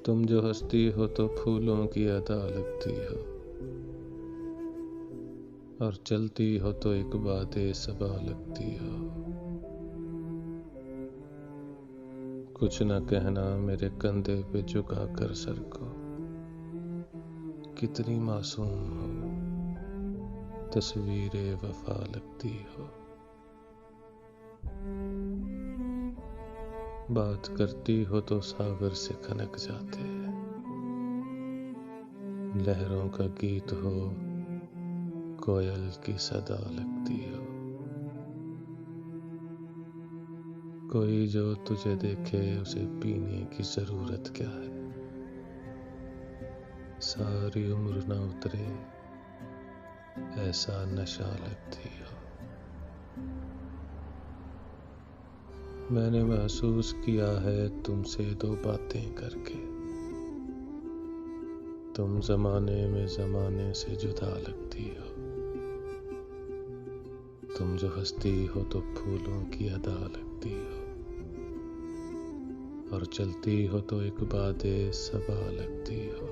तुम जो हंसती हो तो फूलों की अदा लगती हो, और चलती हो तो एक बातें सबा लगती हो। कुछ न कहना मेरे कंधे पे झुका कर सर को, कितनी मासूम हो, तस्वीरें वफा लगती हो। बात करती हो तो सागर से खनक जाते हैं, लहरों का गीत हो, कोयल की सदा लगती हो। कोई जो तुझे देखे उसे पीने की जरूरत क्या है, सारी उम्र न उतरे ऐसा नशा लगती हो। मैंने महसूस किया है तुमसे दो बातें करके, तुम जमाने में जमाने से जुदा लगती हो। तुम जो हंसती हो तो फूलों की अदा लगती हो, और चलती हो तो एक बातें सबा लगती हो।